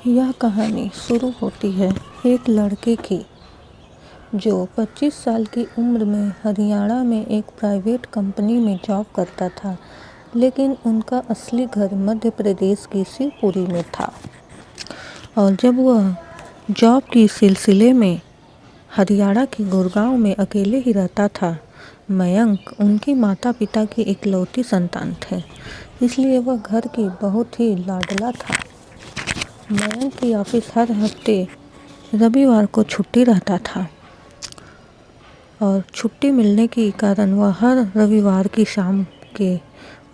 यह कहानी शुरू होती है एक लड़के की जो 25 साल की उम्र में हरियाणा में एक प्राइवेट कंपनी में जॉब करता था, लेकिन उनका असली घर मध्य प्रदेश की शिवपुरी में था। और जब वह जॉब के सिलसिले में हरियाणा के गुड़गांव में अकेले ही रहता था, मयंक उनके माता पिता की इकलौती संतान थे, इसलिए वह घर की बहुत ही लाडला था। मयंक की ऑफिस हर हफ्ते रविवार को छुट्टी रहता था और छुट्टी मिलने के कारण वह हर रविवार की शाम के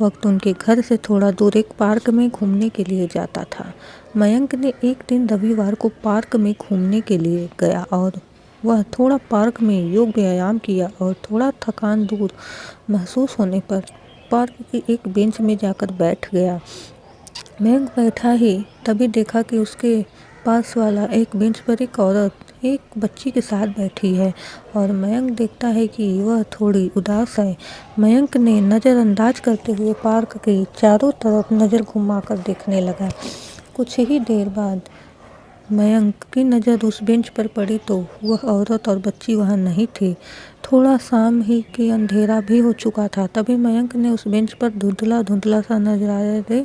वक्त उनके घर से थोड़ा दूर एक पार्क में घूमने के लिए जाता था। मयंक ने एक दिन रविवार को पार्क में घूमने के लिए गया और वह थोड़ा पार्क में योग व्यायाम किया और थोड़ा थकान दूर महसूस होने पर पार्क की एक बेंच में जाकर बैठ गया। मयंक बैठा ही तभी देखा कि उसके पास वाला एक बेंच पर एक औरत एक बच्ची के साथ बैठी है और मयंक देखता है कि वह थोड़ी उदास है। मयंक ने नज़रअंदाज करते हुए पार्क के चारों तरफ नज़र घुमाकर देखने लगा। कुछ ही देर बाद मयंक की नज़र उस बेंच पर पड़ी तो वह औरत और बच्ची वहाँ नहीं थी। थोड़ा शाम ही के अंधेरा भी हो चुका था। तभी मयंक ने उस बेंच पर धुंधला धुंधला सा नज़ारे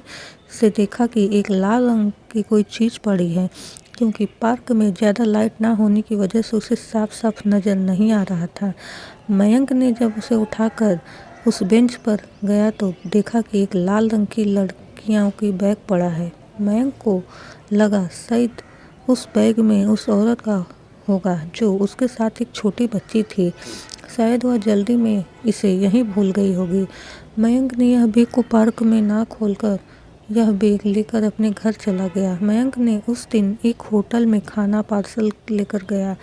से देखा कि एक लाल रंग की कोई चीज़ पड़ी है, क्योंकि पार्क में ज़्यादा लाइट ना होने की वजह से उसे साफ साफ नज़र नहीं आ रहा था। मयंक ने जब उसे उठाकर उस बेंच पर गया तो देखा कि एक लाल रंग की लड़कियों की बैग पड़ा है। मयंक को लगा शायद उस बैग में उस औरत का होगा जो उसके साथ एक छोटी बच्ची थी। शायद वह जल्दी में इसे यहीं भूल गई होगी। मयंक ने यह बैग को पार्क में ना खोलकर यह बैग लेकर अपने घर चला गया। मयंक ने उस दिन एक होटल में खाना पार्सल लेकर गया,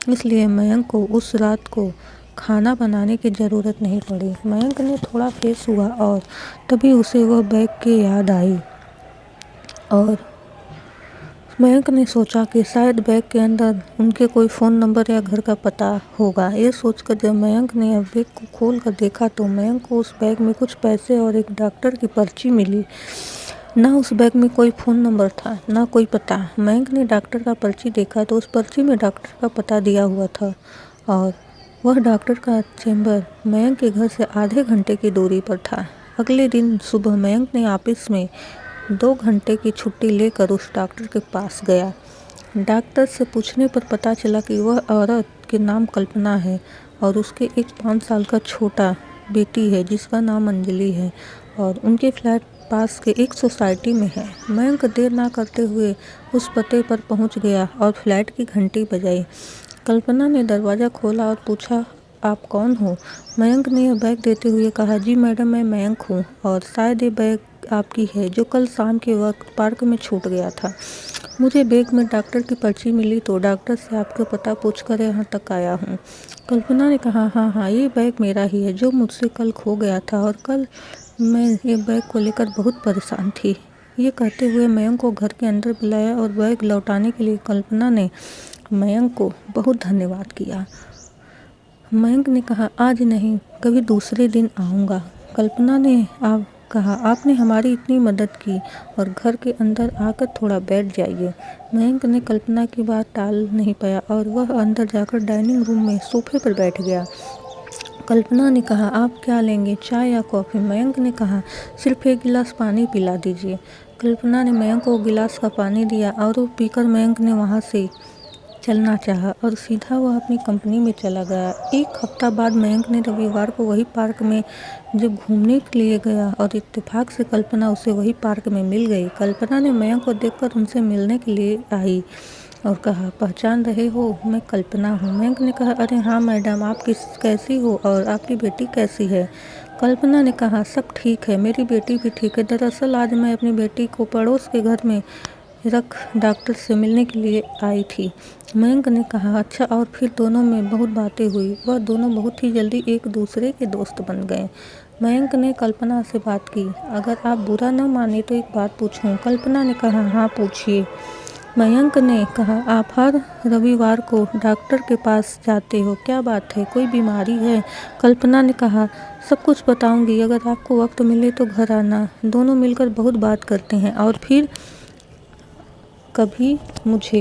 इसलिए मयंक को उस रात को खाना बनाने की ज़रूरत नहीं पड़ी। मयंक ने थोड़ा फ्रेश हुआ और तभी उसे वह बैग की याद आई और मयंक ने सोचा कि शायद बैग के अंदर उनके कोई फ़ोन नंबर या घर का पता होगा। ये सोचकर जब मयंक ने अब बैग को खोल कर देखा तो मयंक को उस बैग में कुछ पैसे और एक डॉक्टर की पर्ची मिली। ना उस बैग में कोई फ़ोन नंबर था, ना कोई पता। मयंक ने डॉक्टर का पर्ची देखा तो उस पर्ची में डॉक्टर का पता दिया हुआ था और वह डॉक्टर का चैम्बर मयंक के घर से आधे घंटे की दूरी पर था। अगले दिन सुबह मयंक ने ऑफिस में 2 घंटे की छुट्टी लेकर उस डॉक्टर के पास गया। डॉक्टर से पूछने पर पता चला कि वह औरत के नाम कल्पना है और उसके एक 5 साल का छोटा बेटी है जिसका नाम अंजलि है और उनके फ्लैट पास के एक सोसाइटी में है। मयंक देर ना करते हुए उस पते पर पहुंच गया और फ्लैट की घंटी बजाई। कल्पना ने दरवाज़ा खोला और पूछा, आप कौन हो? मयंक ने यह बैग देते हुए कहा, जी मैडम, मैं मयंक हूँ और शायद ये बैग आपकी है जो कल शाम के वक्त पार्क में छूट गया था। मुझे बैग में डॉक्टर की पर्ची मिली तो डॉक्टर से आपका पता पूछकर यहाँ तक आया हूँ। कल्पना ने कहा, हाँ, ये बैग मेरा ही है जो मुझसे कल खो गया था और कल मैं ये बैग को लेकर बहुत परेशान थी। ये कहते हुए मयंक को घर के अंदर बुलाया और बैग लौटाने के लिए कल्पना ने मयंक को बहुत धन्यवाद किया। मयंक ने कहा, आज नहीं, कभी दूसरे दिन आऊँगा। कल्पना ने कहा, आपने हमारी इतनी मदद की और घर के अंदर आकर थोड़ा बैठ जाइए। मयंक ने कल्पना की बात टाल नहीं पाया और वह अंदर जाकर डाइनिंग रूम में सोफे पर बैठ गया। कल्पना ने कहा, आप क्या लेंगे, चाय या कॉफ़ी? मयंक ने कहा, सिर्फ एक गिलास पानी पिला दीजिए। कल्पना ने मयंक को गिलास का पानी दिया और वो पीकर मयंक ने वहाँ से चलना चाहा और सीधा वह अपनी कंपनी में चला गया। एक हफ्ता बाद मयंक ने रविवार को वही पार्क में जब घूमने के लिए गया और इत्तेफाक से कल्पना उसे वही पार्क में मिल गई। कल्पना ने मयंक को देखकर उनसे मिलने के लिए आई और कहा, पहचान रहे हो, मैं कल्पना हूँ। मयंक ने कहा, अरे हाँ मैडम, आप कैसी हो और आपकी बेटी कैसी है? कल्पना ने कहा, सब ठीक है, मेरी बेटी भी ठीक है। दरअसल आज मैं अपनी बेटी को पड़ोस के घर में रख डॉक्टर से मिलने के लिए आई थी। मयंक ने कहा, अच्छा, और फिर दोनों में बहुत बातें हुई। वह दोनों बहुत ही जल्दी एक दूसरे के दोस्त बन गए। मयंक ने कल्पना से बात की, अगर आप बुरा न माने तो एक बात पूछूं? कल्पना ने कहा, हाँ पूछिए। मयंक ने कहा, आप हर रविवार को डॉक्टर के पास जाते हो, क्या बात है, कोई बीमारी है? कल्पना ने कहा, सब कुछ बताऊंगी, अगर आपको वक्त मिले तो घर आना। दोनों मिलकर बहुत बात करते हैं और फिर कभी मुझे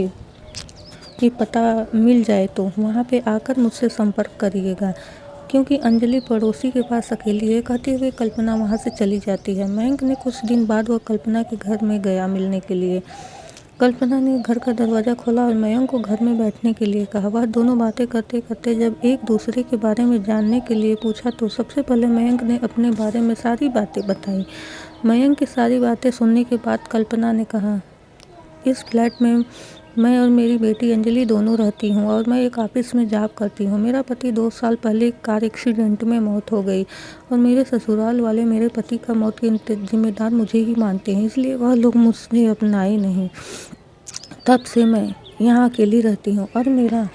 ये पता मिल जाए तो वहाँ पे आकर मुझसे संपर्क करिएगा, क्योंकि अंजलि पड़ोसी के पास अकेली है, कहते हुए कल्पना वहाँ से चली जाती है। मयंक ने कुछ दिन बाद वह कल्पना के घर में गया मिलने के लिए। कल्पना ने घर का दरवाज़ा खोला और मयंक को घर में बैठने के लिए कहा। वह दोनों बातें करते करते जब एक दूसरे के बारे में जानने के लिए पूछा तो सबसे पहले मयंक ने अपने बारे में सारी बातें बताई। मयंक की सारी बातें सुनने के बाद कल्पना ने कहा, इस फ्लैट में मैं और मेरी बेटी अंजलि दोनों रहती हूँ और मैं एक ऑफिस में जॉब करती हूँ। मेरा पति 2 साल पहले एक कार एक्सीडेंट में मौत हो गई और मेरे ससुराल वाले मेरे पति का मौत के जिम्मेदार मुझे ही मानते हैं, इसलिए वह लोग मुझसे अपनाए नहीं। तब से मैं यहाँ अकेली रहती हूँ और मेरा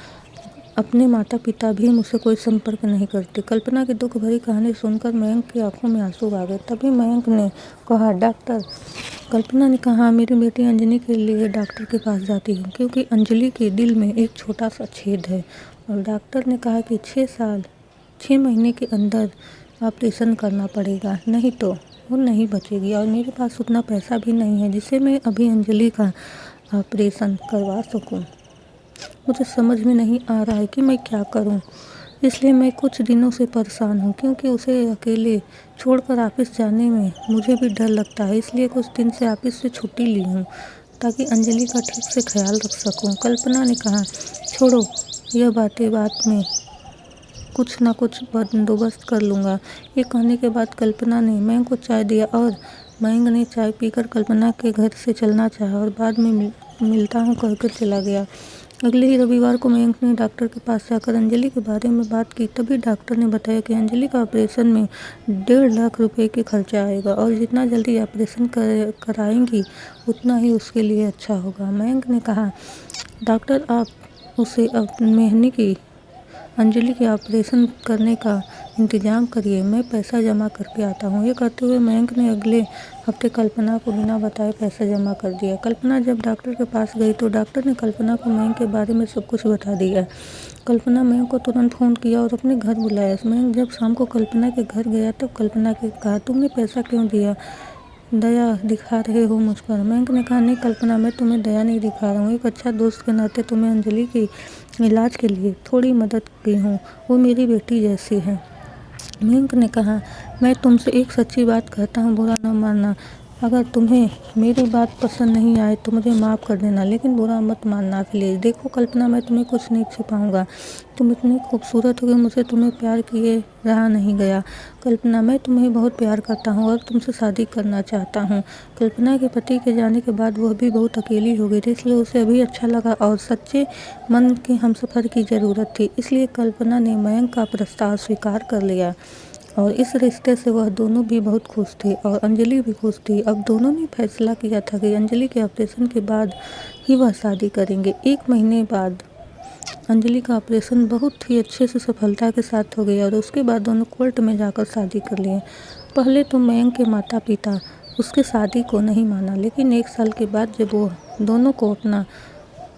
अपने माता पिता भी मुझसे कोई संपर्क नहीं करते। कल्पना की दुख भरी कहानी सुनकर मयंक की आंखों में आंसू आ गए। तभी मयंक ने कहा, डॉक्टर। कल्पना ने कहा, मेरी बेटी अंजलि के लिए डॉक्टर के पास जाती हूँ, क्योंकि अंजलि के दिल में एक छोटा सा छेद है और डॉक्टर ने कहा कि 6 महीने के अंदर ऑपरेशन करना पड़ेगा, नहीं तो वो नहीं बचेगी और मेरे पास उतना पैसा भी नहीं है जिससे मैं अभी अंजलि का ऑपरेशन करवा सकूं। मुझे समझ में नहीं आ रहा है कि मैं क्या करूं, इसलिए मैं कुछ दिनों से परेशान हूं, क्योंकि उसे अकेले छोड़कर ऑफिस जाने में मुझे भी डर लगता है। इसलिए कुछ दिन से ऑफिस से छुट्टी ली हूं ताकि अंजलि का ठीक से ख्याल रख सकूं। कल्पना ने कहा, छोड़ो यह बातें, बात में कुछ ना कुछ बंदोबस्त कर लूँगा। ये कहने के बाद कल्पना ने मयंक को चाय दिया और मयंक ने चाय पीकर कल्पना के घर से चलना चाहा और बाद में मिलता हूँ कहकर चला गया। अगले ही रविवार को मयंक ने डॉक्टर के पास जाकर अंजलि के बारे में बात की। तभी डॉक्टर ने बताया कि अंजलि का ऑपरेशन में 1.5 लाख रुपए के खर्चा आएगा और जितना जल्दी ऑपरेशन कराएंगी उतना ही उसके लिए अच्छा होगा। मयंक ने कहा, डॉक्टर आप उसे मेहनी की अंजलि के ऑपरेशन करने का इंतजाम करिए, मैं पैसा जमा करके आता हूँ। ये कहते हुए मयंक ने अगले हफ्ते कल्पना को बिना बताए पैसा जमा कर दिया। कल्पना जब डॉक्टर के पास गई तो डॉक्टर ने कल्पना को मयंक के बारे में सब कुछ बता दिया। कल्पना मयंक को तुरंत फ़ोन किया और अपने घर बुलाया। मयंक जब शाम को कल्पना के घर गया तब कल्पना ने कहा, तुमने पैसा क्यों दिया, दया दिखा रहे हो मुझ पर। मयंक ने कहा, नहीं कल्पना, मैं तुम्हें दया नहीं दिखा रहा हूँ, एक अच्छा दोस्त के नाते तुम्हें अंजलि की इलाज के लिए थोड़ी मदद की हूँ, वो मेरी बेटी जैसी है। मयंक ने कहा, मैं तुमसे एक सच्ची बात कहता हूँ, बुरा न मानना। अगर तुम्हें मेरी बात पसंद नहीं आए तो मुझे माफ़ कर देना, लेकिन बुरा मत मानना प्लीज़। देखो कल्पना, मैं तुम्हें कुछ नहीं छिपाऊंगा, तुम इतनी खूबसूरत हो कि मुझे तुम्हें प्यार किए रहा नहीं गया। कल्पना, मैं तुम्हें बहुत प्यार करता हूँ और तुमसे शादी करना चाहता हूँ। कल्पना के पति के जाने के बाद वह भी बहुत अकेली हो गई थी, इसलिए उसे अभी अच्छा लगा और सच्चे मन के हमसफ़र की ज़रूरत थी। इसलिए कल्पना ने मयंक का प्रस्ताव स्वीकार कर लिया और इस रिश्ते से वह दोनों भी बहुत खुश थे और अंजलि भी खुश थी। अब दोनों ने फैसला किया था कि अंजलि के ऑपरेशन के बाद ही वह शादी करेंगे। 1 महीने बाद अंजलि का ऑपरेशन बहुत ही अच्छे से सफलता के साथ हो गया और उसके बाद दोनों कोर्ट में जाकर शादी कर लिए। पहले तो मयंक के माता पिता उसकी शादी को नहीं माना, लेकिन 1 साल के बाद जब वो दोनों को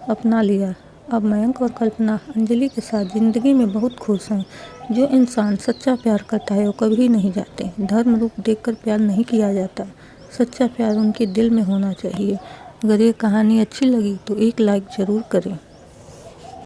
अपना लिया, अब मयंक और कल्पना अंजलि के साथ ज़िंदगी में बहुत खुश हैं। जो इंसान सच्चा प्यार करता है वो कभी नहीं जाते। धर्म रूप देखकर प्यार नहीं किया जाता, सच्चा प्यार उनके दिल में होना चाहिए। अगर ये कहानी अच्छी लगी तो एक लाइक ज़रूर करें।